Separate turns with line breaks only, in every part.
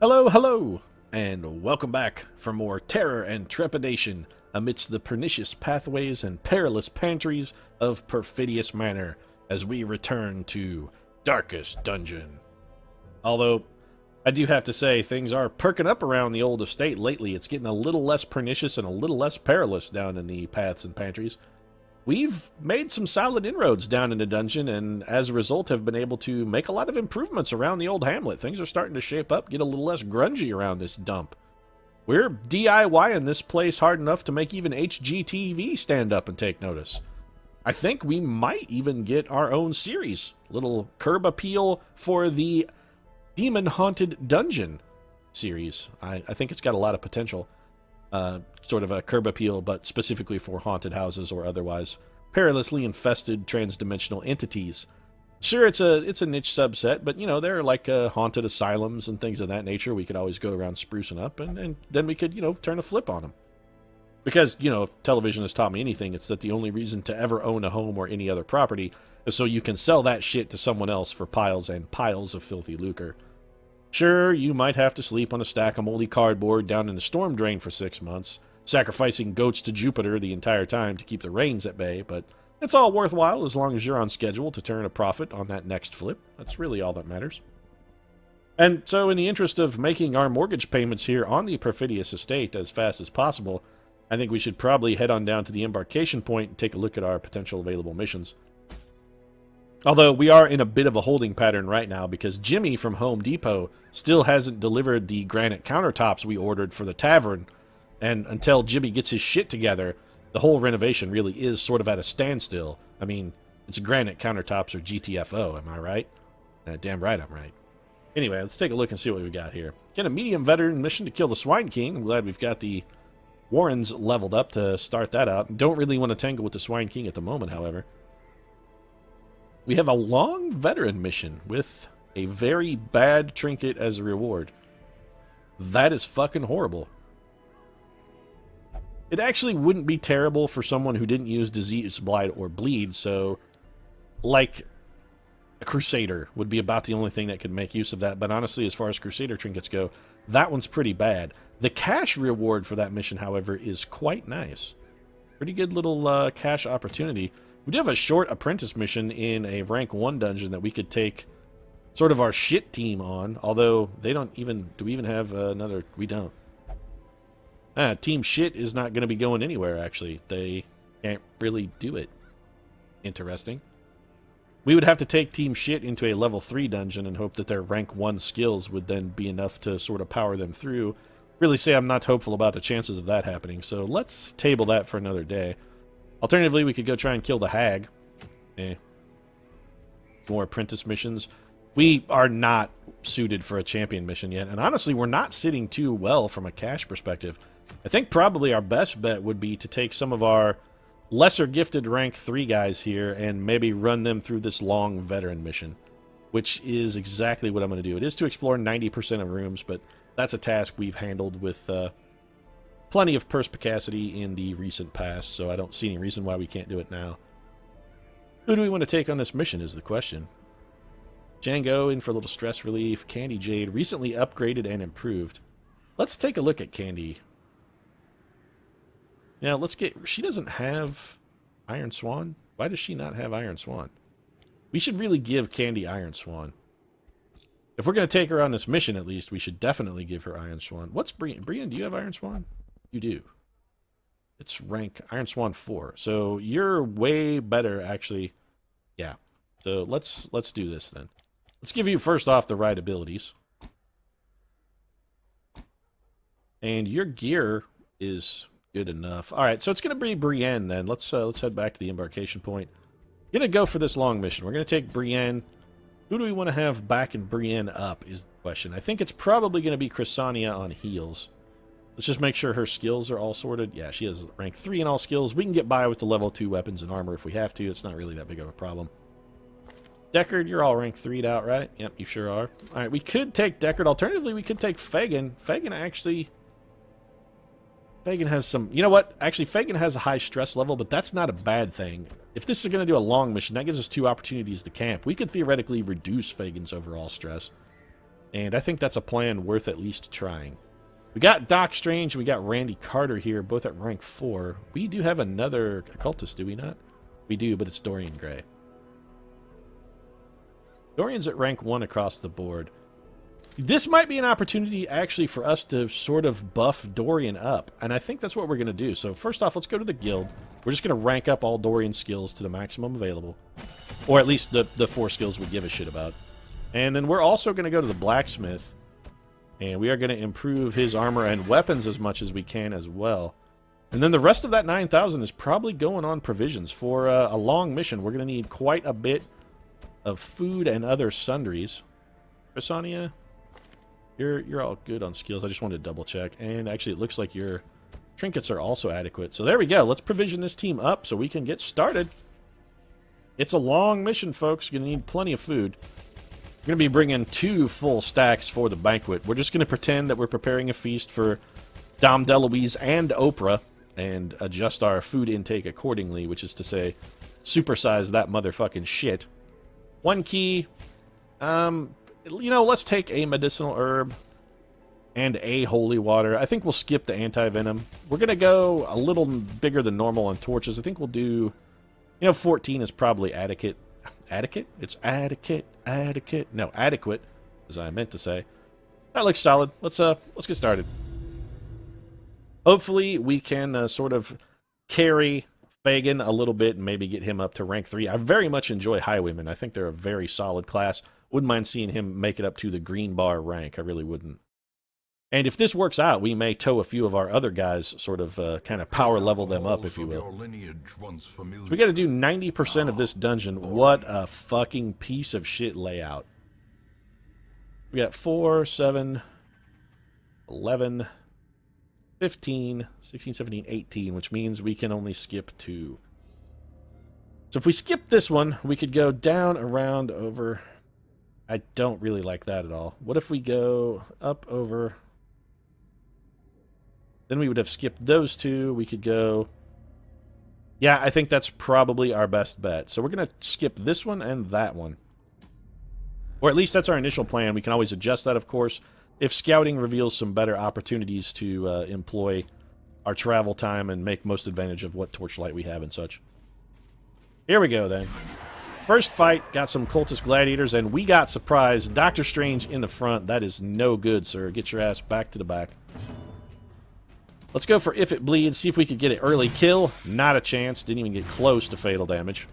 Hello, hello, and welcome back for more terror and trepidation amidst the pernicious pathways and perilous pantries of Perfidious Manor as we return to Darkest Dungeon. Although, I do have to say, things are perking up around the old estate lately. It's getting a little less pernicious and a little less perilous down in the paths and pantries. We've made some solid inroads down in the dungeon, and as a result have been able to make a lot of improvements around the old hamlet. Things are starting to shape up, get a little less grungy around this dump. We're DIYing this place hard enough to make even HGTV stand up and take notice. I think we might even get our own series. Little curb appeal for the Demon Haunted Dungeon series. I think it's got a lot of potential. Sort of a curb appeal, but specifically for haunted houses or otherwise perilously infested transdimensional entities. Sure, it's a niche subset, but you know, there are like haunted asylums and things of that nature. We could always go around sprucing up, and then we could, you know, turn a flip on them. Because, you know, if television has taught me anything, it's that the only reason to ever own a home or any other property is so you can sell that shit to someone else for piles and piles of filthy lucre. Sure, you might have to sleep on a stack of moldy cardboard down in the storm drain for 6 months, sacrificing goats to Jupiter the entire time to keep the rains at bay, but it's all worthwhile as long as you're on schedule to turn a profit on that next flip. That's really all that matters. And so in the interest of making our mortgage payments here on the Perfidious estate as fast as possible, I think we should probably head on down to the embarkation point and take a look at our potential available missions. Although we are in a bit of a holding pattern right now because Jimmy from Home Depot still hasn't delivered the granite countertops we ordered for the tavern, and until Jimmy gets his shit together, the whole renovation really is sort of at a standstill. I mean, it's granite countertops or GTFO, am I right? Damn right I'm right. Anyway, let's take a look and see what we got here. Get a medium veteran mission to kill the Swine King. I'm glad we've got the Warrens leveled up to start that out. Don't really want to tangle with the Swine King at the moment, however. We have a long veteran mission with a very bad trinket as a reward. That is fucking horrible. It actually wouldn't be terrible for someone who didn't use disease, blight, or bleed, so like a Crusader would be about the only thing that could make use of that. But honestly, as far as Crusader trinkets go, that one's pretty bad. The cash reward for that mission, however, is quite nice. Pretty good little cash opportunity. We do have a short apprentice mission in a rank 1 dungeon that we could take sort of our shit team on, although they don't even... Do we even have another... We don't. Team shit is not going to be going anywhere, actually. They can't really do it. Interesting. We would have to take Team shit into a level 3 dungeon and hope that their rank 1 skills would then be enough to sort of power them through. Really say I'm not hopeful about the chances of that happening, so let's table that for another day. Alternatively, we could go try and kill the hag. More apprentice missions. We are not suited for a champion mission yet, and honestly, we're not sitting too well from a cash perspective. I think probably our best bet would be to take some of our lesser gifted rank 3 guys here and maybe run them through this long veteran mission, which is exactly what I'm going to do. It is to explore 90% of rooms, but that's a task we've handled with plenty of perspicacity in the recent past, so I don't see any reason why we can't do it now. Who do we want to take on this mission is the question. Django in for a little stress relief. Candy Jade recently upgraded and improved. Let's take a look at Candy. Now, let's get... She doesn't have Iron Swan? Why does she not have Iron Swan? We should really give Candy Iron Swan. If we're going to take her on this mission, at least, we should definitely give her Iron Swan. What's Brienne? Brienne, do you have Iron Swan? You do. It's rank Iron Swan 4. So you're way better, actually. Yeah. So let's do this then. Let's give you first off the right abilities. And your gear is good enough. All right, so it's going to be Brienne then. Let's head back to the embarkation point. Going to go for this long mission. We're going to take Brienne. Who do we want to have back and Brienne up is the question. I think it's probably going to be Chrysania on heals. Let's just make sure her skills are all sorted. Yeah, she has rank 3 in all skills. We can get by with the level 2 weapons and armor if we have to. It's not really that big of a problem. Deckard, you're all rank 3'd out, right? Yep, you sure are. Alright, we could take Deckard. Alternatively, we could take Fagin. Fagin has some... You know what? Actually, Fagin has a high stress level, but that's not a bad thing. If this is going to do a long mission, that gives us 2 opportunities to camp. We could theoretically reduce Fagin's overall stress. And I think that's a plan worth at least trying. We got Doc Strange, we got Randy Carter here, both at rank 4. We do have another occultist, do we not? We do, but it's Dorian Gray. Dorian's at rank 1 across the board. This might be an opportunity, actually, for us to sort of buff Dorian up. And I think that's what we're going to do. So first off, let's go to the guild. We're just going to rank up all Dorian skills to the maximum available. Or at least the 4 skills we give a shit about. And then we're also going to go to the blacksmith. And we are going to improve his armor and weapons as much as we can as well. And then the rest of that 9,000 is probably going on provisions. For a long mission, we're going to need quite a bit of food and other sundries. Chrysania, you're all good on skills. I just wanted to double check. And actually, it looks like your trinkets are also adequate. So there we go. Let's provision this team up so we can get started. It's a long mission, folks. You're going to need plenty of food. We're going to be bringing 2 full stacks for the banquet. We're just going to pretend that we're preparing a feast for Dom DeLuise and Oprah and adjust our food intake accordingly, which is to say, supersize that motherfucking shit. 1 key. You know, let's take a medicinal herb and a holy water. I think we'll skip the anti-venom. We're going to go a little bigger than normal on torches. I think we'll do, 14 is probably adequate. Adequate? It's adequate. Adequate. No, adequate, as I meant to say. That looks solid. Let's get started. Hopefully we can sort of carry Fagin a little bit and maybe get him up to rank 3. I very much enjoy Highwaymen. I think they're a very solid class. Wouldn't mind seeing him make it up to the green bar rank. I really wouldn't. And if this works out, we may tow a few of our other guys, sort of kind of power level them up, if you will. So we got to do 90% of this dungeon. What a fucking piece of shit layout. We got 4, 7, 11, 15, 16, 17, 18, which means we can only skip 2. So if we skip this one, we could go down, around, over. I don't really like that at all. What if we go up, over? Then we would have skipped those 2. We could go... Yeah, I think that's probably our best bet. So we're going to skip this one and that one. Or at least that's our initial plan. We can always adjust that, of course, if scouting reveals some better opportunities to employ our travel time and make most advantage of what torchlight we have and such. Here we go, then. First fight, got some cultist gladiators, and we got surprised. Doctor Strange in the front. That is no good, sir. Get your ass back to the back. Let's go for If It Bleeds, see if we could get an early kill. Not a chance. Didn't even get close to fatal damage.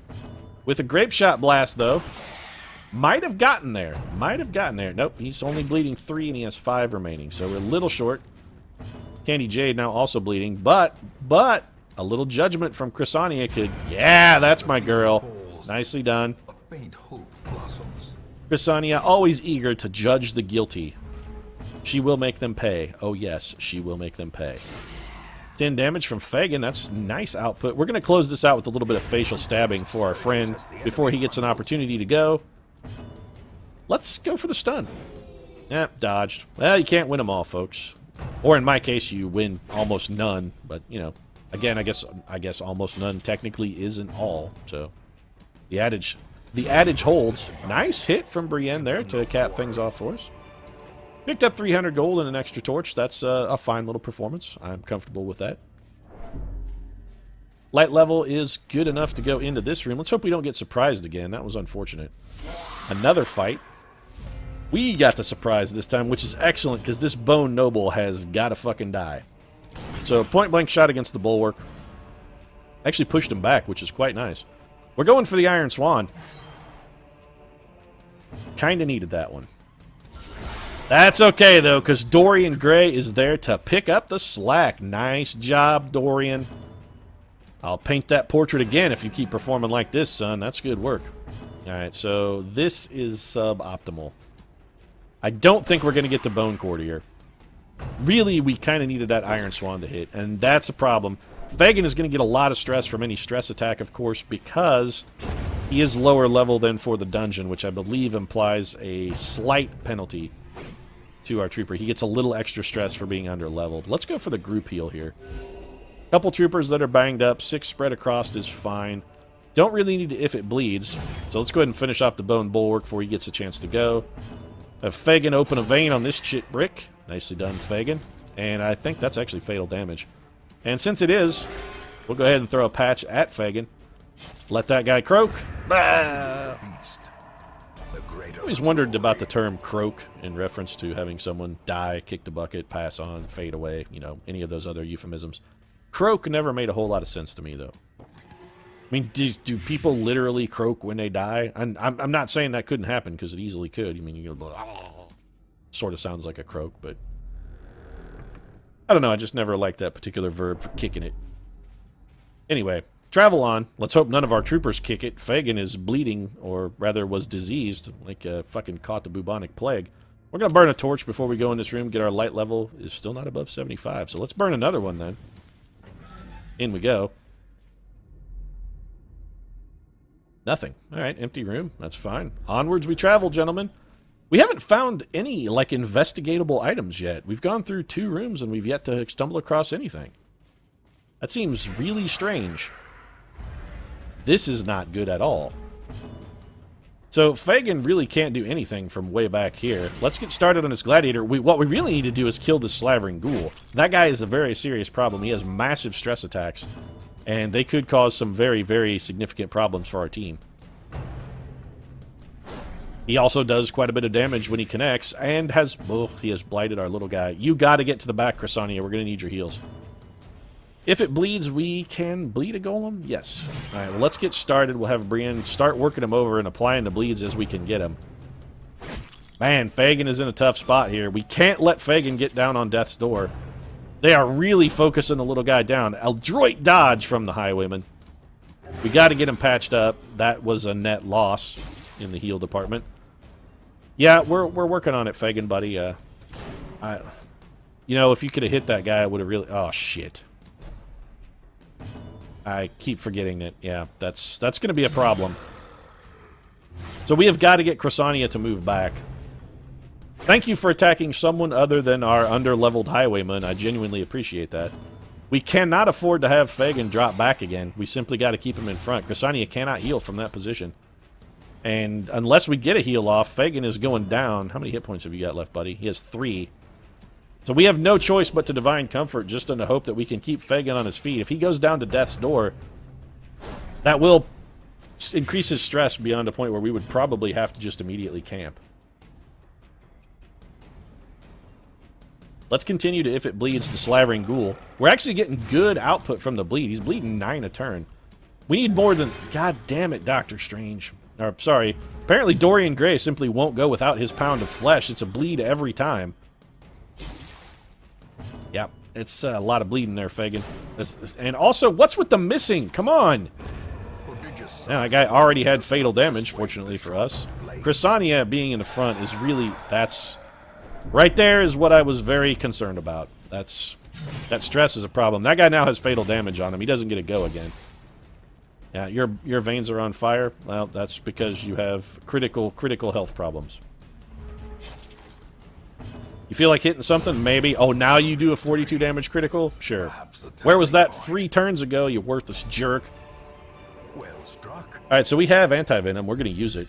With a grape shot blast, though, might have gotten there. Might have gotten there. Nope, he's only bleeding 3 and he has 5 remaining, so we're a little short. Candy Jade now also bleeding, but a little judgment from Chrysania could... Yeah, that's my girl. Nicely done. Chrysania, always eager to judge the guilty. She will make them pay. Oh yes, she will make them pay. 10 damage from Fagin. That's nice output. We're going to close this out with a little bit of facial stabbing for our friend before he gets an opportunity to go. Let's go for the stun. Dodged. Well, you can't win them all, folks. Or in my case, you win almost none. But, again, I guess almost none technically isn't all. So, the adage holds. Nice hit from Brienne there to cap things off for us. Picked up 300 gold and an extra torch. That's a fine little performance. I'm comfortable with that. Light level is good enough to go into this room. Let's hope we don't get surprised again. That was unfortunate. Another fight. We got the surprise this time, which is excellent because this Bone Noble has got to fucking die. So point blank shot against the bulwark. Actually pushed him back, which is quite nice. We're going for the Iron Swan. Kind of needed that one. That's okay, though, because Dorian Gray is there to pick up the slack. Nice job, Dorian. I'll paint that portrait again if you keep performing like this, son. That's good work. Alright, so this is suboptimal. I don't think we're going to get to Bone Courtier. Really, we kind of needed that Iron Swan to hit, and that's a problem. Fagin is going to get a lot of stress from any stress attack, of course, because he is lower level than for the dungeon, which I believe implies a slight penalty to our trooper. He gets a little extra stress for being under-leveled. Let's go for the group heal here. Couple troopers that are banged up. 6 spread across is fine. Don't really need to If It Bleeds. So let's go ahead and finish off the Bone Bulwark before he gets a chance to go. Have Fagin open a vein on this chit brick. Nicely done, Fagin. And I think that's actually fatal damage. And since it is, we'll go ahead and throw a patch at Fagin. Let that guy croak. Ah! I always wondered about the term croak in reference to having someone die, kick the bucket, pass on, fade away, you know, any of those other euphemisms. Croak never made a whole lot of sense to me, though. I mean, do people literally croak when they die? I'm not saying that couldn't happen, because it easily could. I mean, you go, oh, sort of sounds like a croak, but I don't know. I just never liked that particular verb for kicking it. Anyway, travel on. Let's hope none of our troopers kick it. Fagin is bleeding, or rather was diseased, like fucking caught the bubonic plague. We're going to burn a torch before we go in this room. Get our light level is still not above 75, so let's burn another one then. In we go. Nothing. Alright, empty room. That's fine. Onwards we travel, gentlemen. We haven't found any, like, investigatable items yet. We've gone through 2 rooms and we've yet to stumble across anything. That seems really strange. This is not good at all. So, Fagin really can't do anything from way back here. Let's get started on this gladiator. What we really need to do is kill this slavering ghoul. That guy is a very serious problem. He has massive stress attacks. And they could cause some very, very significant problems for our team. He also does quite a bit of damage when he connects, and has... oh, he has blighted our little guy. You gotta get to the back, Chrysania. We're gonna need your heals. If it bleeds, we can bleed a golem? Yes. Alright, well, let's get started. We'll have Brienne start working him over and applying the bleeds as we can get him. Man, Fagin is in a tough spot here. We can't let Fagin get down on death's door. They are really focusing the little guy down. Adroit dodge from the highwayman. We got to get him patched up. That was a net loss in the heal department. Yeah, we're working on it, Fagin, buddy. You know, if you could have hit that guy, I would have really... oh, shit. I keep forgetting it. Yeah, that's going to be a problem. So we have got to get Chrysania to move back. Thank you for attacking someone other than our under-leveled highwayman. I genuinely appreciate that. We cannot afford to have Fagin drop back again. We simply got to keep him in front. Chrysania cannot heal from that position. And unless we get a heal off, Fagin is going down. How many hit points have you got left, buddy? He has 3. So we have no choice but to Divine Comfort, just in the hope that we can keep Fagin on his feet. If he goes down to death's door, that will increase his stress beyond a point where we would probably have to just immediately camp. Let's continue to, if it bleeds, the slavering ghoul. We're actually getting good output from the bleed. He's bleeding 9 a turn. We need more than... god damn it, Doctor Strange. Or, sorry. Apparently Dorian Gray simply won't go without his pound of flesh. It's a bleed every time. Yep, it's a lot of bleeding there, Fagin. And also, what's with the missing? Come on! Now, that guy already had fatal damage, fortunately for us. Chrysania being in the front is really... that's... right there is what I was very concerned about. That stress is a problem. That guy now has fatal damage on him. He doesn't get to go again. Yeah, your veins are on fire. Well, that's because you have critical health problems. You feel like hitting something? Maybe. Oh, now you do a 42 damage critical? Sure. Where was that 3 turns ago, you worthless jerk?
Well struck.
Alright, so we have anti-venom. We're going to use it.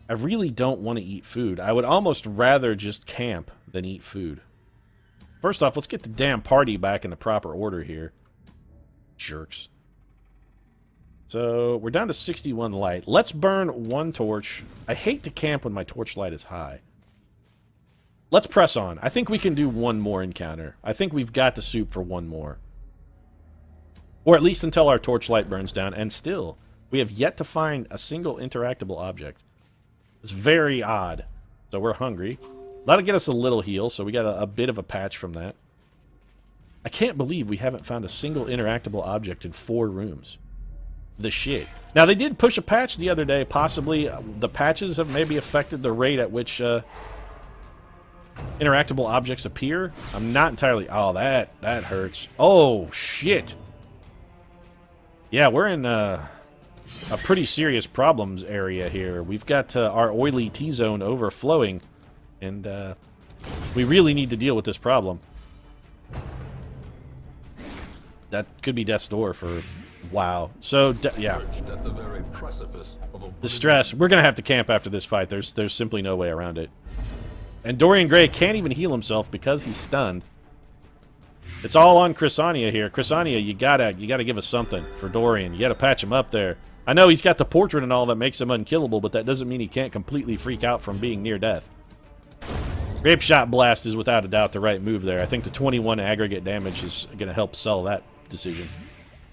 I really don't want to eat food. I would almost rather just camp than eat food. First off, let's get the damn party back in the proper order here. Jerks. So, we're down to 61 light. Let's burn 1 torch. I hate to camp when my torchlight is high. Let's press on. I think we can do 1 more encounter. I think we've got the soup for 1 more. Or at least until our torchlight burns down. And still, we have yet to find a single interactable object. It's very odd. So we're hungry. That'll get us a little heal, so we got a bit of a patch from that. I can't believe we haven't found a single interactable object in 4 rooms. The shit. Now, they did push a patch the other day. Possibly the patches have maybe affected the rate at which interactable objects appear. I'm not entirely... oh, that hurts. Oh, shit. Yeah, we're in a pretty serious problems area here. We've got our oily T-zone overflowing, and we really need to deal with this problem. That could be death's door for Wow. So, yeah.
Perched at the very precipice of a
The stress. We're going to have to camp after this fight. There's simply no way around it. And Dorian Gray can't even heal himself because he's stunned. It's all on Chrysania here. Chrysania, you gotta give us something for Dorian. You gotta patch him up there. I know he's got the portrait and all that makes him unkillable, but that doesn't mean he can't completely freak out from being near death. Grape Shot Blast is without a doubt the right move there. I think the 21 aggregate damage is going to help sell that decision.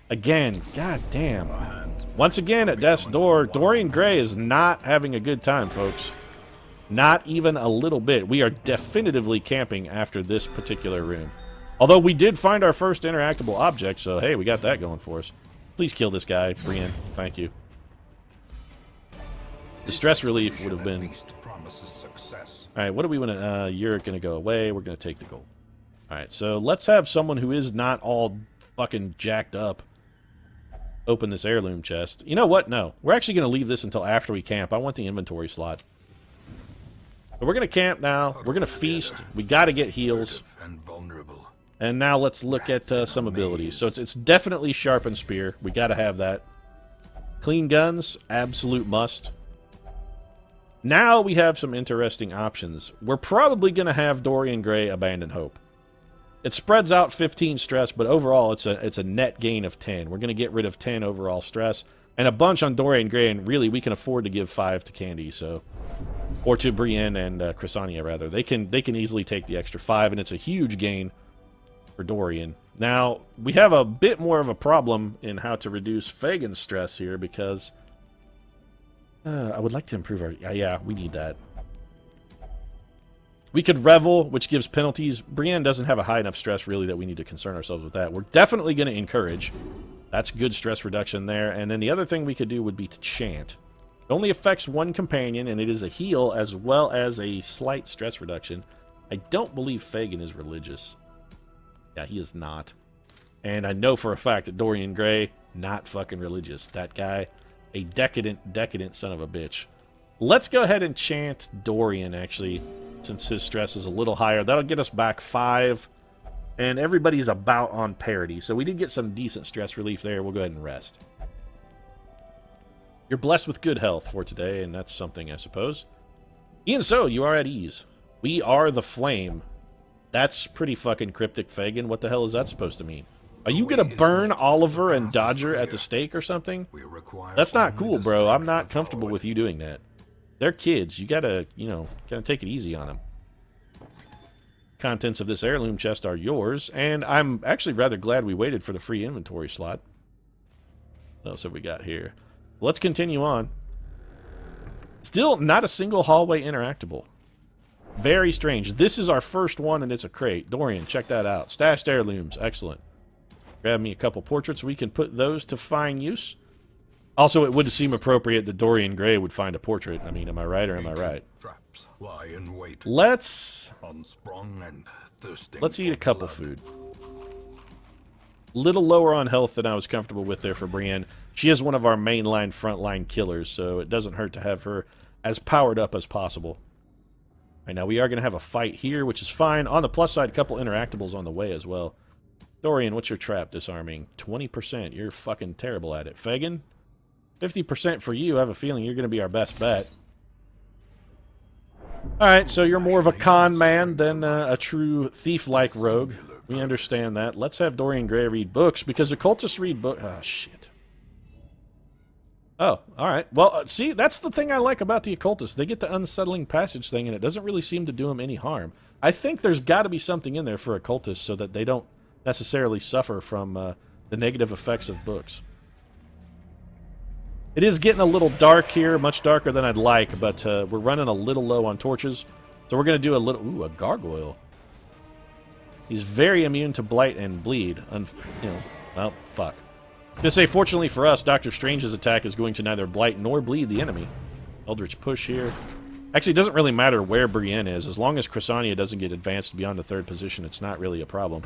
Again, god damn. Once again, at death's door, Dorian Gray is not having a good time, folks. Not even a little bit. We are definitively camping after this particular room. Although we did find our first interactable object, so hey, we got that going for us. Please kill this guy, Brienne. Thank you. The stress relief would have been... Alright, what do we want to... you're going to go away. We're going to take the gold. Alright, so let's have someone who is not all fucking jacked up open this heirloom chest. You know what? No. We're actually going to leave this until after we camp. I want the inventory slot. So we're going to camp now. We're going to feast. We got to get heals. And now let's look at some abilities. So it's definitely Sharpened Spear. We got to have that. Clean Guns, absolute must. Now we have some interesting options. We're probably going to have Dorian Gray Abandon Hope. It spreads out 15 stress, but overall it's a net gain of 10. We're going to get rid of 10 overall stress. And a bunch on Dorian Gray, and really we can afford to give 5 to Candy, so... Or to Brienne and Chrysania, rather. They can easily take the extra 5, and it's a huge gain for Dorian. Now, we have a bit more of a problem in how to reduce Fagin's stress here, because... I would like to improve our... Yeah, we need that. We could Revel, which gives penalties. Brienne doesn't have a high enough stress, really, that we need to concern ourselves with that. We're definitely going to Encourage. That's good stress reduction there. And then the other thing we could do would be to Chant. It only affects one companion, and it is a heal as well as a slight stress reduction. I don't believe Fagin is religious. Yeah, he is not. And I know for a fact that Dorian Gray, not fucking religious. That guy, a decadent son of a bitch. Let's go ahead and chant Dorian, actually, since his stress is a little higher. That'll get us back 5. And everybody's about on parity. So we did get some decent stress relief there. We'll go ahead and rest. You're blessed with good health for today, and that's something, I suppose. Even so, you are at ease. We are the flame. That's pretty fucking cryptic, Fagin. What the hell is that supposed to mean? Are you gonna burn Oliver and Dodger at the stake or something? That's not cool, bro. I'm not comfortable with you doing that. They're kids. You gotta, gotta take it easy on them. Contents of this heirloom chest are yours, and I'm actually rather glad we waited for the free inventory slot. What else have we got here? Let's continue on. Still not a single hallway interactable. Very strange. This is our first one, and it's a crate. Dorian, check that out. Stashed heirlooms. Excellent. Grab me a couple portraits. We can put those to fine use. Also, it would seem appropriate that Dorian Gray would find a portrait. I mean, am I right or am I right? Let's eat a couple food. Little lower on health than I was comfortable with there for Brienne. She is one of our mainline frontline killers, so it doesn't hurt to have her as powered up as possible. Right, now we are going to have a fight here, which is fine. On the plus side, a couple interactables on the way as well. Dorian, what's your trap disarming? 20%. You're fucking terrible at it. Fagin? 50% for you. I have a feeling you're going to be our best bet. Alright, so you're more of a con man than a true thief-like rogue. We understand that. Let's have Dorian Gray read books, because occultists read books... Oh, shit. Oh, alright. Well, see, that's the thing I like about the occultists. They get the unsettling passage thing, and it doesn't really seem to do them any harm. I think there's got to be something in there for occultists so that they don't necessarily suffer from the negative effects of books. It is getting a little dark here, much darker than I'd like, but we're running a little low on torches. So we're going to do a little... Ooh, a gargoyle. He's very immune to blight and bleed. Well, fuck. I was going to say, fortunately for us, Doctor Strange's attack is going to neither blight nor bleed the enemy. Eldritch push here. Actually, it doesn't really matter where Brienne is. As long as Chrysania doesn't get advanced beyond the 3rd position, it's not really a problem.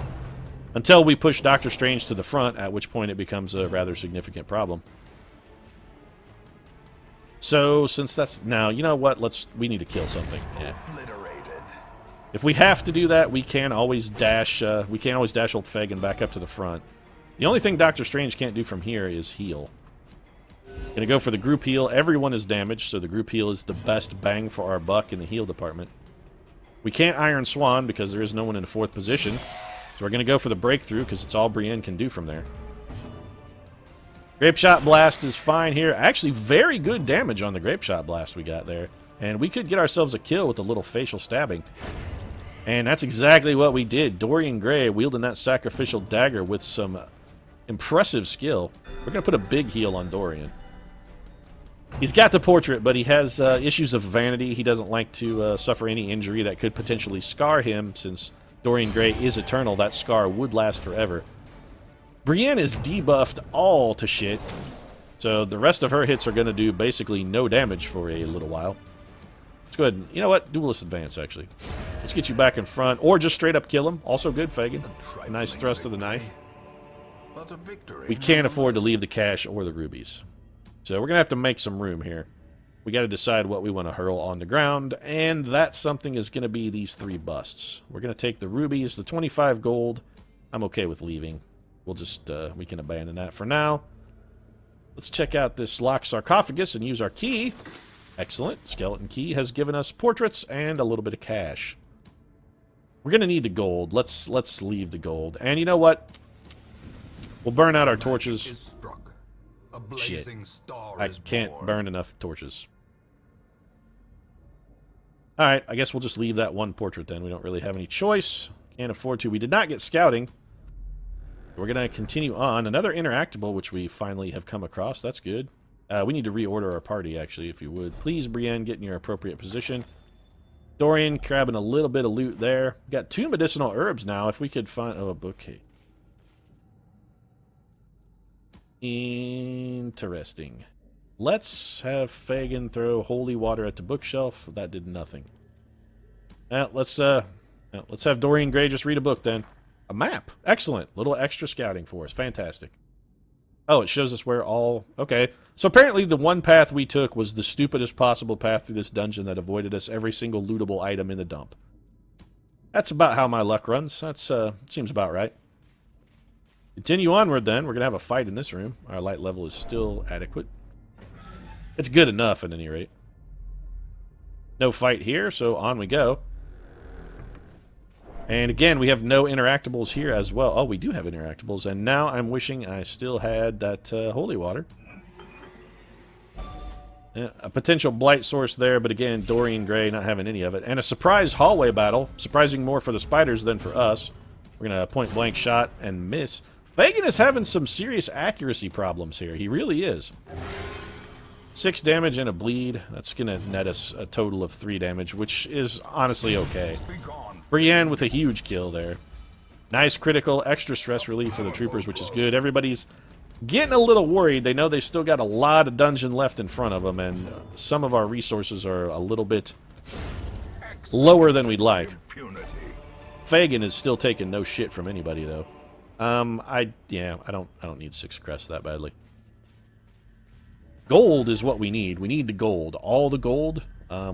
Until we push Doctor Strange to the front, at which point it becomes a rather significant problem. So, since that's... Now, you know what? We need to kill something. Yeah. If we have to do that, we can always dash... we can always dash old Fagin back up to the front. The only thing Doctor Strange can't do from here is heal. Gonna go for the group heal. Everyone is damaged, so the group heal is the best bang for our buck in the heal department. We can't Iron Swan because there is no one in the 4th position. So we're gonna go for the breakthrough because it's all Brienne can do from there. Grape Shot Blast is fine here. Actually, very good damage on the Grape Shot Blast we got there. And we could get ourselves a kill with a little facial stabbing. And that's exactly what we did. Dorian Gray wielding that sacrificial dagger with some impressive skill. We're going to put a big heal on Dorian. He's got the portrait, but he has issues of vanity. He doesn't like to suffer any injury that could potentially scar him. Since Dorian Gray is eternal, that scar would last forever. Brienne is debuffed all to shit, so the rest of her hits are going to do basically no damage for a little while. Let's go ahead and, you know what, Duelist Advance, actually. Let's get you back in front, or just straight up kill him. Also good, Fagin. A nice thrust of the knife. We can't afford to leave the cash or the rubies. So we're going to have to make some room here. We got to decide what we want to hurl on the ground, and that something is going to be these 3 busts. We're going to take the rubies, the 25 gold. I'm okay with leaving. We'll just, we can abandon that for now. Let's check out this locked sarcophagus and use our key. Excellent. Skeleton key has given us portraits and a little bit of cash. We're going to need the gold. Let's leave the gold. And you know what? We'll burn out our torches. Shit. I can't burn enough torches. Alright, I guess we'll just leave that 1 portrait then. We don't really have any choice. Can't afford to. We did not get scouting. We're going to continue on. Another interactable, which we finally have come across. That's good. We need to reorder our party, actually, if you would. Please, Brienne, get in your appropriate position. Dorian grabbing a little bit of loot there. We've got 2 medicinal herbs now. If we could find... Oh, a bouquet. Interesting. Let's have Fagin throw holy water at the bookshelf. That did nothing. Let's have Dorian Gray just read a book, then. A map. Excellent. Little extra scouting for us. Fantastic. Oh, it shows us where all... Okay. So apparently the one path we took was the stupidest possible path through this dungeon that avoided us every single lootable item in the dump. That's about how my luck runs. That's, seems about right. Continue onward, then. We're going to have a fight in this room. Our light level is still adequate. It's good enough, at any rate. No fight here, so on we go. And again, we have no interactables here as well. Oh, we do have interactables, and now I'm wishing I still had that holy water. A potential blight source there, but again, Dorian Gray not having any of it. And a surprise hallway battle, surprising more for the spiders than for us. We're going to point-blank shot and miss. Fagin is having some serious accuracy problems here. He really is. 6 damage and a bleed. That's going to net us a total of 3 damage, which is honestly okay. Brienne with a huge kill there. Nice critical, extra stress relief for the troopers, which is good. Everybody's getting a little worried. They know they've still got a lot of dungeon left in front of them, and some of our resources are a little bit lower than we'd like. Fagin is still taking no shit from anybody, though. I don't need 6 crests that badly. Gold is what we need. We need the gold. All the gold.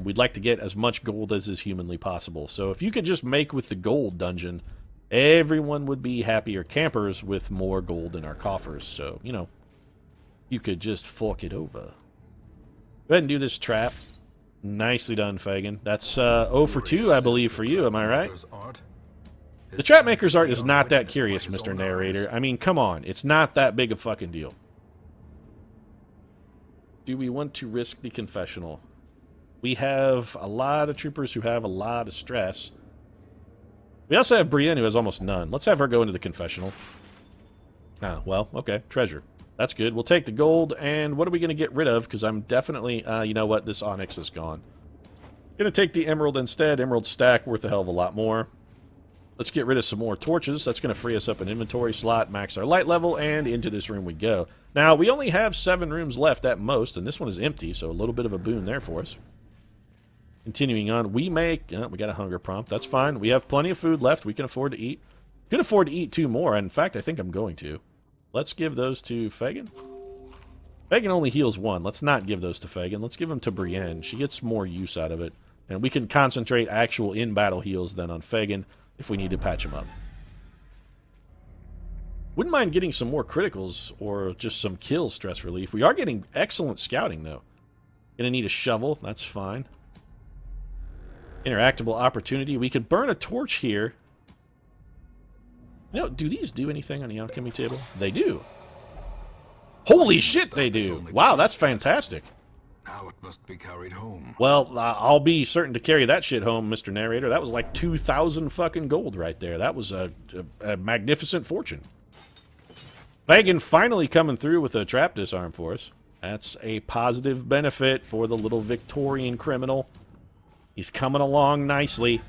We'd like to get as much gold as is humanly possible. So if you could just make with the gold dungeon, everyone would be happier campers with more gold in our coffers. So, you know, you could just fork it over. Go ahead and do this trap. Nicely done, Fagin. That's 0 for 2, I believe, for you. Am I right? The Trapmaker's art is not that curious, Mr. Narrator. I mean, come on. It's not that big a fucking deal. Do we want to risk the confessional? We have a lot of troopers who have a lot of stress. We also have Brienne, who has almost none. Let's have her go into the confessional. Ah, well, okay. Treasure. That's good. We'll take the gold, and what are we going to get rid of? Because I'm definitely... you know what? This onyx is gone. Going to take the emerald instead. Emerald stack worth a hell of a lot more. Let's get rid of some more torches. That's going to free us up an inventory slot, max our light level, and into this room we go. Now, we only have 7 rooms left at most, and this one is empty, so a little bit of a boon there for us. Continuing on, we make... we got a hunger prompt. That's fine. We have plenty of food left. We can afford to eat. Can afford to eat 2 more. In fact, I think I'm going to. Let's give those to Fagin. Fagin only heals 1. Let's not give those to Fagin. Let's give them to Brienne. She gets more use out of it. And we can concentrate actual in-battle heals then on Fagin if we need to patch him up. Wouldn't mind getting some more criticals or just some kill stress relief. We are getting excellent scouting, though. Gonna need a shovel. That's fine. Interactable opportunity. We could burn a torch here. You know, do these do anything on the alchemy table? They do. Holy shit, they do. Wow, that's fantastic.
Now it must be carried home.
Well, I'll be certain to carry that shit home, Mr. Narrator. That was like 2,000 fucking gold right there. That was a magnificent fortune. Fagin finally coming through with a trap disarm for us. That's a positive benefit for the little Victorian criminal. He's coming along nicely.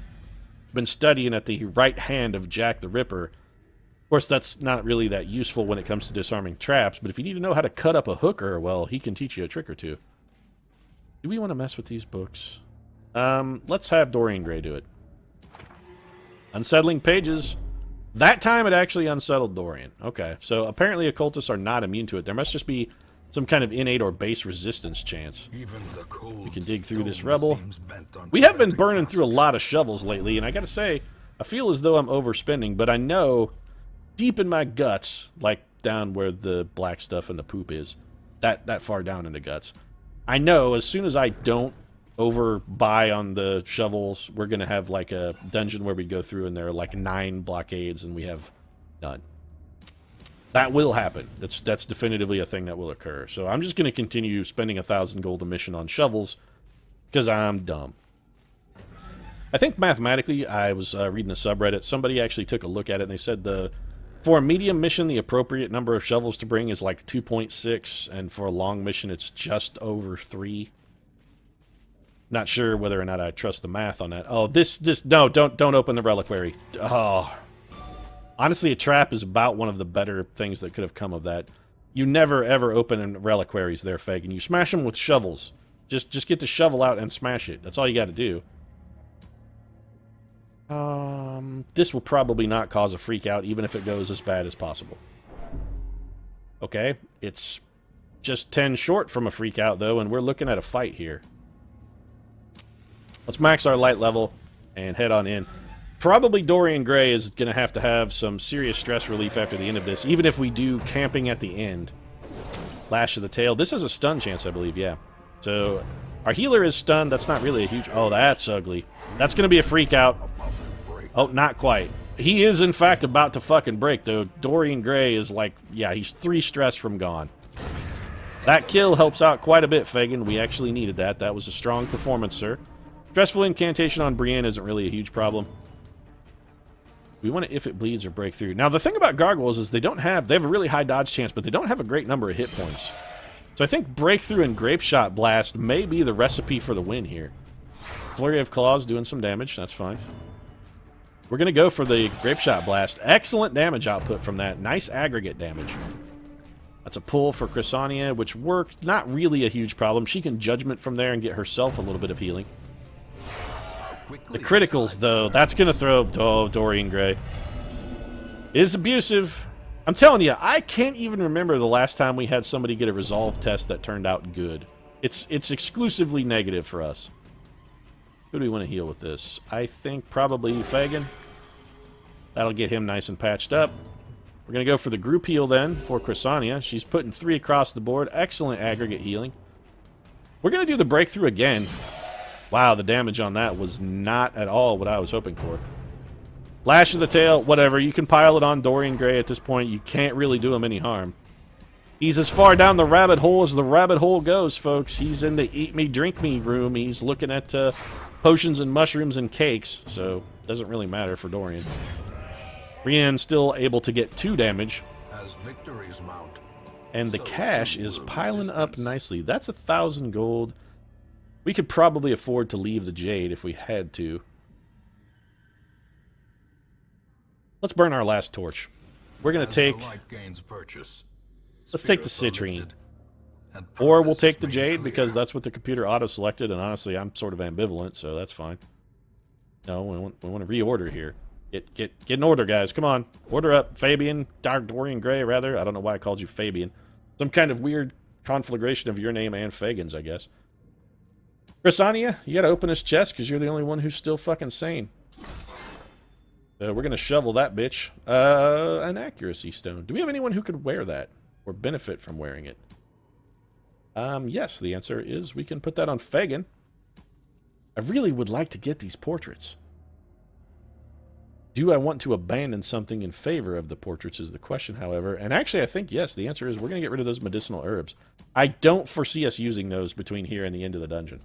Been studying at the right hand of Jack the Ripper. Of course, that's not really that useful when it comes to disarming traps, but if you need to know how to cut up a hooker, well, he can teach you a trick or two. Do we want to mess with these books? Let's have Dorian Gray do it. Unsettling pages. That time it actually unsettled Dorian. Okay, so apparently occultists are not immune to it. There must just be some kind of innate or base resistance chance.
Even the cold
We can dig through this rebel.
seems bent on
We have been
protecting
burning
us.
through a lot of shovels lately, and I gotta say, I feel as though I'm overspending, but I know deep in my guts, like down where the black stuff and the poop is, that far down in the guts, I know as soon as I don't overbuy on the shovels, we're gonna have like a dungeon where we go through and there are like 9 blockades and we have none. That will happen. That's definitively a thing that will occur. So I'm just gonna continue spending 1,000 gold a mission on shovels because I'm dumb. I think mathematically, I was reading a subreddit. Somebody actually took a look at it and they said for a medium mission, the appropriate number of shovels to bring is like 2.6, and for a long mission, it's just over 3. Not sure whether or not I trust the math on that. Oh, no, don't open the reliquary. Oh, honestly, a trap is about one of the better things that could have come of that. You never ever open reliquaries there, Fagin. You smash them with shovels. Just get the shovel out and smash it. That's all you got to do. This will probably not cause a freak out, even if it goes as bad as possible. Okay, it's just 10 short from a freak out, though, and we're looking at a fight here. Let's max our light level and head on in. Probably Dorian Gray is going to have some serious stress relief after the end of this, even if we do camping at the end. Lash of the Tail. This has a stun chance, I believe, yeah. So, our healer is stunned. That's not really a huge... Oh, that's ugly. That's going to be a freak out. Oh, not quite. He is, in fact, about to fucking break, though. Dorian Gray is like... Yeah, he's 3 stress from gone. That kill helps out quite a bit, Fagin. We actually needed that. That was a strong performance, sir. Stressful incantation on Brienne isn't really a huge problem. We want to if it bleeds or break through. Now, the thing about gargoyles is they have a really high dodge chance, but they don't have a great number of hit points. So I think breakthrough and grape shot blast may be the recipe for the win here. Flurry of Claws doing some damage. That's fine. We're going to go for the grape shot blast. Excellent damage output from that. Nice aggregate damage. That's a pull for Chrysania, which worked. Not really a huge problem. She can judgment from there and get herself a little bit of healing. The criticals, though, that's going to throw... Oh, Dorian Gray. It is abusive. I'm telling you, I can't even remember the last time we had somebody get a resolve test that turned out good. It's exclusively negative for us. Who do we want to heal with this? I think probably Fagin. That'll get him nice and patched up. We're going to go for the group heal then for Chrysania. She's putting 3 across the board. Excellent aggregate healing. We're going to do the breakthrough again. Wow, the damage on that was not at all what I was hoping for. Lash of the Tail, whatever. You can pile it on Dorian Gray at this point. You can't really do him any harm. He's as far down the rabbit hole as the rabbit hole goes, folks. He's in the eat me, drink me room. He's looking at potions and mushrooms and cakes, so it doesn't really matter for Dorian. Brienne still able to get 2 damage.
As victories mount,
And the
so
cash
too
is
will
piling up
resistance.
nicely. That's 1,000 gold. We could probably afford to leave the Jade if we had to. Let's burn our last torch. We're going to
As
take...
the light gains purchase,
Let's take the
spirits are
citrine.
lifted, and
Or we'll
purpose
take
is
the
made
Jade
clear.
because that's what the computer auto-selected, and honestly, I'm sort of ambivalent, so that's fine. No, we want to reorder here. Get in order, guys. Come on. Order up. Fabian. Dorian Gray, rather. I don't know why I called you Fabian. Some kind of weird conflagration of your name and Fagin's, I guess. Chrysania, you gotta open this chest because you're the only one who's still fucking sane. So we're going to shovel that bitch. An accuracy stone. Do we have anyone who could wear that or benefit from wearing it? Yes, the answer is we can put that on Fagin. I really would like to get these portraits. Do I want to abandon something in favor of the portraits is the question, however. And actually, I think, yes, the answer is we're going to get rid of those medicinal herbs. I don't foresee us using those between here and the end of the dungeon.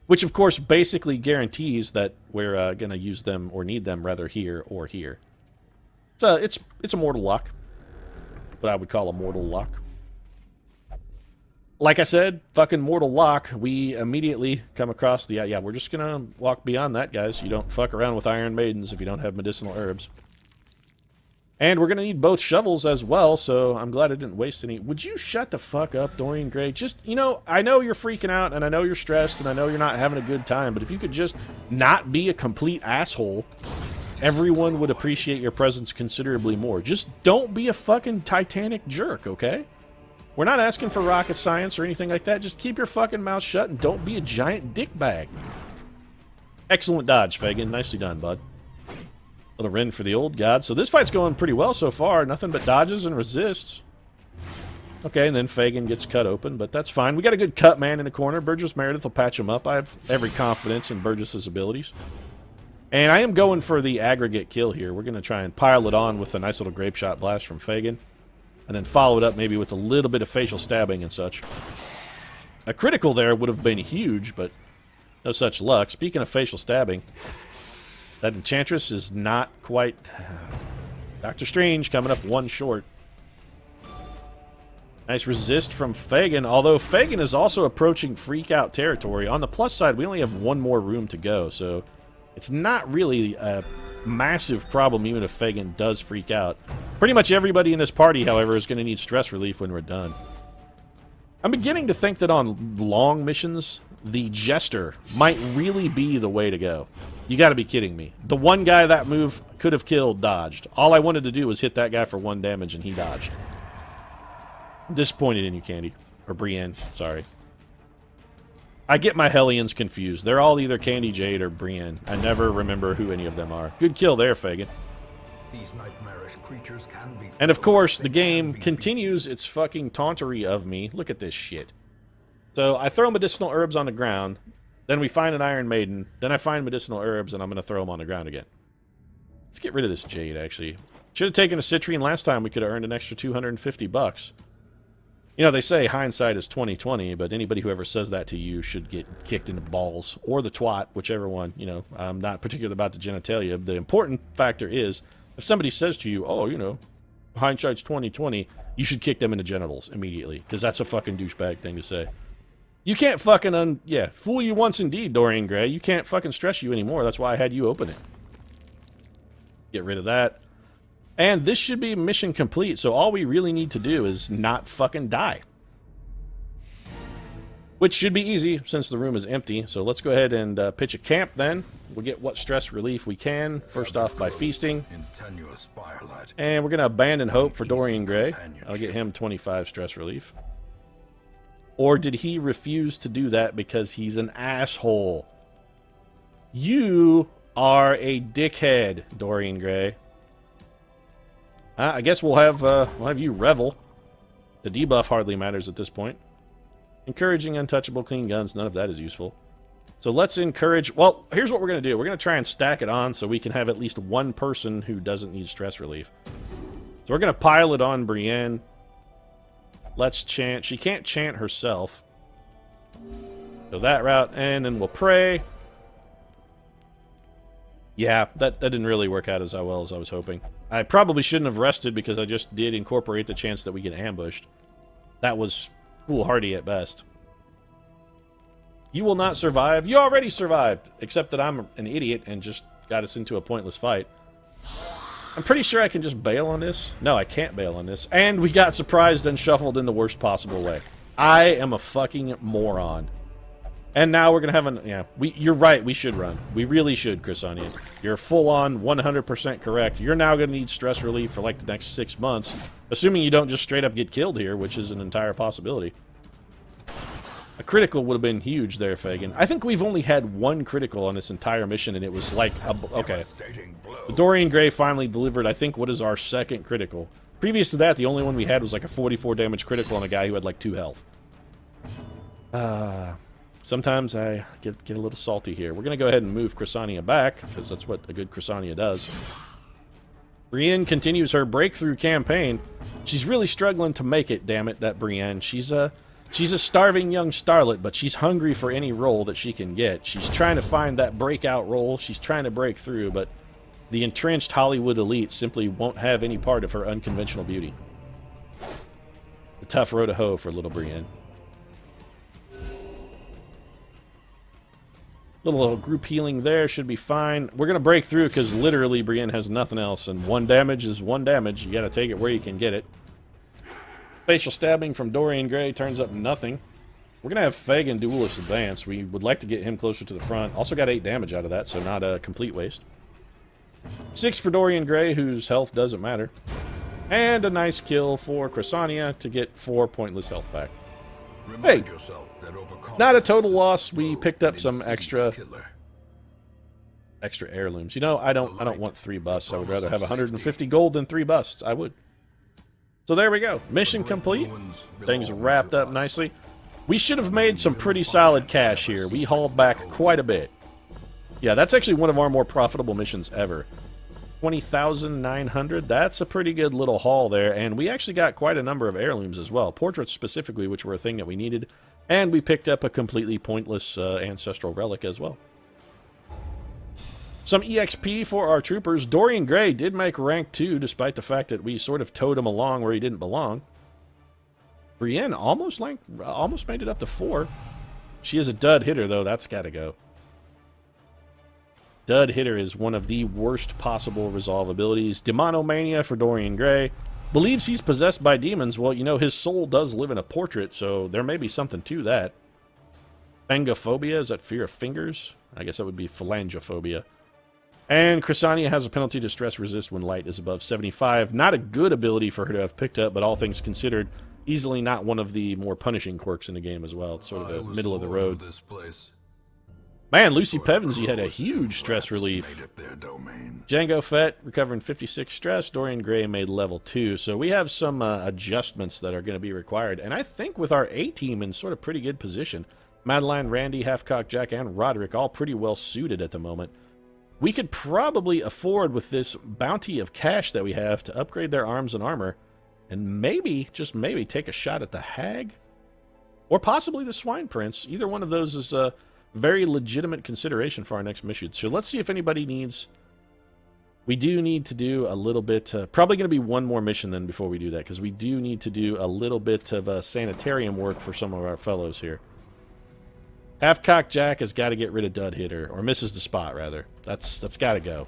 Which, of course, basically guarantees that we're going to use them, or need them, rather, here or here. It's a mortal lock. What I would call a mortal lock. Like I said, fucking mortal lock, we immediately come across the... Yeah, we're just gonna walk beyond that, guys. You don't fuck around with Iron Maidens if you don't have medicinal herbs. And we're gonna need both shovels as well, so I'm glad I didn't waste any... Would you shut the fuck up, Dorian Gray? Just, you know, I know you're freaking out, and I know you're stressed, and I know you're not having a good time, but if you could just not be a complete asshole, everyone would appreciate your presence considerably more. Just don't be a fucking Titanic jerk, okay? We're not asking for rocket science or anything like that. Just keep your fucking mouth shut and don't be a giant dickbag. Excellent dodge, Fagin. Nicely done, bud. Little Ren for the old god. So this fight's going pretty well so far. Nothing but dodges and resists. Okay, and then Fagin gets cut open, but that's fine. We got a good cut man in the corner. Burgess Meredith will patch him up. I have every confidence in Burgess's abilities. And I am going for the aggregate kill here. We're going to try and pile it on with a nice little grape shot blast from Fagin. And then follow it up maybe with a little bit of facial stabbing and such. A critical there would have been huge, but no such luck. Speaking of facial stabbing, that Enchantress is not quite... Doctor Strange coming up one short. Nice resist from Fagin, although Fagin is also approaching freak-out territory. On the plus side, we only have one more room to go, so it's not really a massive problem even if Fagin does freak out. Pretty much everybody in this party, however, is going to need stress relief when we're done. I'm beginning to think that on long missions, the Jester might really be the way to go. You got to be kidding me. The one guy that move could have killed dodged. All I wanted to do was hit that guy for 1 damage and he dodged. I'm disappointed in you, Candy. Or Brienne, sorry. I get my Hellions confused. They're all either Candy Jade or Brienne. I never remember who any of them are. Good kill there, Fagin.
These nightmarish creatures can be...
And of course, the game continues its fucking tauntery of me. Look at this shit. So I throw medicinal herbs on the ground, then we find an Iron Maiden, then I find medicinal herbs, and I'm going to throw them on the ground again. Let's get rid of this Jade, actually. Should have taken a Citrine last time. We could have earned an extra 250 bucks. You know, they say hindsight is 20/20, but anybody who ever says that to you should get kicked in the balls, or the twat, whichever one. You know, I'm not particular about the genitalia. The important factor is, if somebody says to you, oh, you know, hindsight's 20/20, you should kick them in the genitals immediately, because that's a fucking douchebag thing to say. You can't fucking, fool you once indeed, Dorian Gray. You can't fucking stress you anymore. That's why I had you open it. Get rid of that. And this should be mission complete, so all we really need to do is not fucking die. Which should be easy, since the room is empty. So let's go ahead and pitch a camp then. We'll get what stress relief we can. First off by feasting.
In tenuous firelight.
And we're going to abandon hope for Dorian Gray. I'll get him 25 stress relief. Or did he refuse to do that because he's an asshole? You are a dickhead, Dorian Gray. I guess we'll have you revel. The debuff hardly matters at this point. Encouraging untouchable clean guns, none of that is useful. So let's encourage... Well, here's what we're going to do. We're going to try and stack it on so we can have at least one person who doesn't need stress relief. So we're going to pile it on Brienne. Let's chant. She can't chant herself. Go that route, and then we'll pray. Yeah, that didn't really work out as well as I was hoping. I probably shouldn't have rested because I just did incorporate the chance that we get ambushed. That was foolhardy at best. You will not survive. You already survived, except that I'm an idiot and just got us into a pointless fight. I'm pretty sure I can just bail on this. No, I can't bail on this. And we got surprised and shuffled in the worst possible way. I am a fucking moron. And now we're going to have an... Yeah, you're right. We should run. We really should, Chris Onion. You're full-on 100% correct. You're now going to need stress relief for like the next 6 months. Assuming you don't just straight up get killed here, which is an entire possibility. A critical would have been huge there, Fagin. I think we've only had one critical on this entire mission, and it was like... okay. The Dorian Gray finally delivered, I think, what is our second critical. Previous to that, the only one we had was like a 44 damage critical on a guy who had like 2 health. Sometimes I get a little salty here. We're going to go ahead and move Chrysania back, because that's what a good Chrysania does. Brienne continues her breakthrough campaign. She's really struggling to make it, damn it, that Brienne. She's a starving young starlet, but she's hungry for any role that she can get. She's trying to find that breakout role. She's trying to break through, but the entrenched Hollywood elite simply won't have any part of her unconventional beauty. The tough road to hoe for little Brienne. Little group healing there should be fine. We're going to break through because literally Brienne has nothing else, and 1 damage is 1 damage. You got to take it where you can get it. Facial stabbing from Dorian Gray turns up nothing. We're going to have Fagin Duelist advance. We would like to get him closer to the front. Also got 8 damage out of that, so not a complete waste. 6 for Dorian Gray, whose health doesn't matter. And a nice kill for Chrysania to get 4 pointless health back. Hey, not a total loss. We picked up some extra heirlooms. You know, I don't want 3 busts. I would rather have 150 gold than 3 busts. I would. So there we go. Mission complete. Things wrapped up nicely. We should have made some pretty solid cash here. We hauled back quite a bit. Yeah, that's actually one of our more profitable missions ever. 20,900. That's a pretty good little haul there. And we actually got quite a number of heirlooms as well. Portraits specifically, which were a thing that we needed. And we picked up a completely pointless ancestral relic as well. Some EXP for our troopers. Dorian Gray did make rank 2, despite the fact that we sort of towed him along where he didn't belong. Brienne almost made it up to 4. She is a dud hitter, though. That's got to go. Dud hitter is one of the worst possible resolve abilities. Demonomania for Dorian Gray. Believes he's possessed by demons. Well, you know, his soul does live in a portrait, so there may be something to that. Phangophobia, is that fear of fingers? I guess that would be phalangophobia. And Chrysania has a penalty to stress resist when light is above 75. Not a good ability for her to have picked up, but all things considered, easily not one of the more punishing quirks in the game as well. It's sort of a middle of the road. Man, Lucy Pevensey had a huge stress relief. Django Fett recovering 56 stress. Dorian Gray made level 2. So we have some adjustments that are going to be required. And I think with our A-team in sort of pretty good position, Madeline, Randy, Halfcock Jack, and Roderick all pretty well suited at the moment. We could probably afford with this bounty of cash that we have to upgrade their arms and armor. And maybe, just maybe, take a shot at the Hag. Or possibly the Swine Prince. Either one of those is a very legitimate consideration for our next mission. So let's see if anybody needs... We do need to do a little bit... probably going to be one more mission then before we do that. Because we do need to do a little bit of sanitarium work for some of our fellows here. Halfcock Jack has got to get rid of Dud Hitter. Or misses the spot, rather. That's got to go.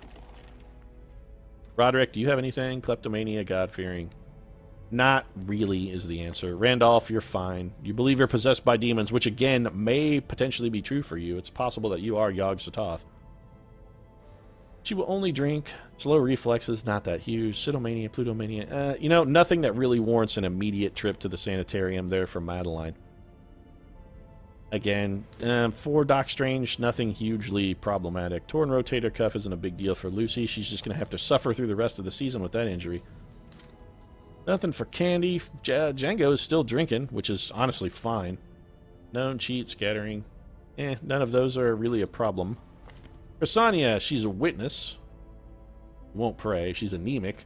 Roderick, do you have anything? Kleptomania, God-fearing. Not really is the answer. Randolph, you're fine. You believe you're possessed by demons, which again may potentially be true for you. It's possible that you are Yog Sothoth. She will only drink. Slow reflexes, not that huge. Cytomania, Plutomania. You know, nothing that really warrants an immediate trip to the sanitarium there for Madeline. Again, for Doc Strange, nothing hugely problematic. Torn rotator cuff isn't a big deal for Lucy. She's just going to have to suffer through the rest of the season with that injury. Nothing for Candy. Django is still drinking, which is honestly fine. Known cheat, scattering. None of those are really a problem. Chrysania, she's a witness. Won't pray. She's anemic.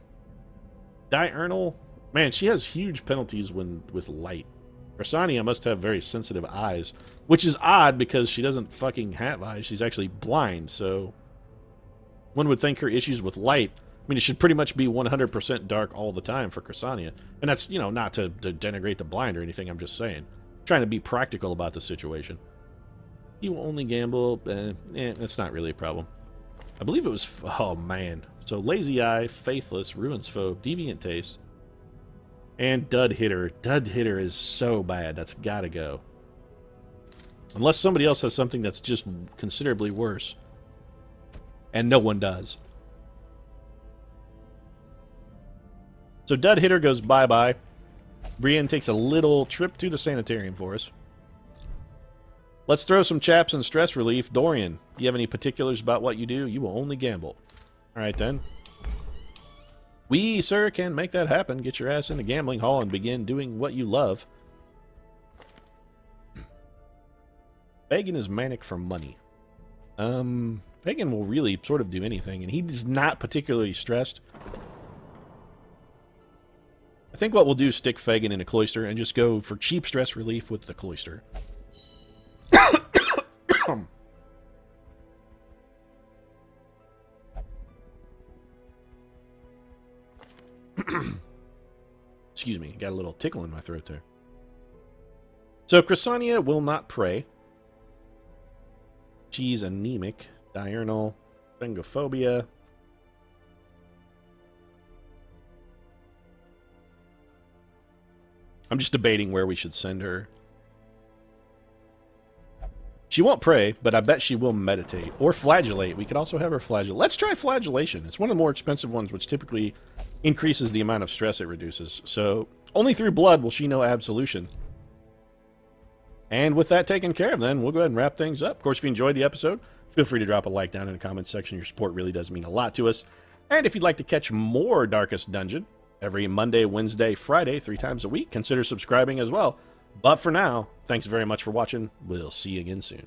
Diurnal. Man, she has huge penalties with light. Chrysania must have very sensitive eyes, which is odd because she doesn't fucking have eyes. She's actually blind, so one would think her issues with light, I mean, it should pretty much be 100% dark all the time for Chrysania. And that's, you know, not to denigrate the blind or anything, I'm just saying. Trying to be practical about the situation. You will only gamble, that's not really a problem. I believe it was, oh man. So Lazy Eye, Faithless, Ruins Phobe, Deviant Taste, and Dud Hitter. Dud Hitter is so bad, that's gotta go. Unless somebody else has something that's just considerably worse. And no one does. So Dud Hitter goes bye-bye. Brienne takes a little trip to the sanitarium for us. Let's throw some chaps in stress relief. Dorian, do you have any particulars about what you do? You will only gamble. All right, then. We, sir, can make that happen. Get your ass in the gambling hall and begin doing what you love. Fagin is manic for money. Fagin will really sort of do anything, and he's not particularly stressed. I think what we'll do is stick Fagin in a cloister and just go for cheap stress relief with the cloister. Excuse me, got a little tickle in my throat there. So Chrysania will not pray. She's anemic, diurnal, phengophobia. I'm just debating where we should send her. She won't pray, but I bet she will meditate. Or flagellate. We could also have her flagellate. Let's try flagellation. It's one of the more expensive ones, which typically increases the amount of stress it reduces. So, only through blood will she know absolution. And with that taken care of, then, we'll go ahead and wrap things up. Of course, if you enjoyed the episode, feel free to drop a like down in the comments section. Your support really does mean a lot to us. And if you'd like to catch more Darkest Dungeon, every Monday, Wednesday, Friday, 3 times a week, consider subscribing as well. But for now, thanks very much for watching. We'll see you again soon.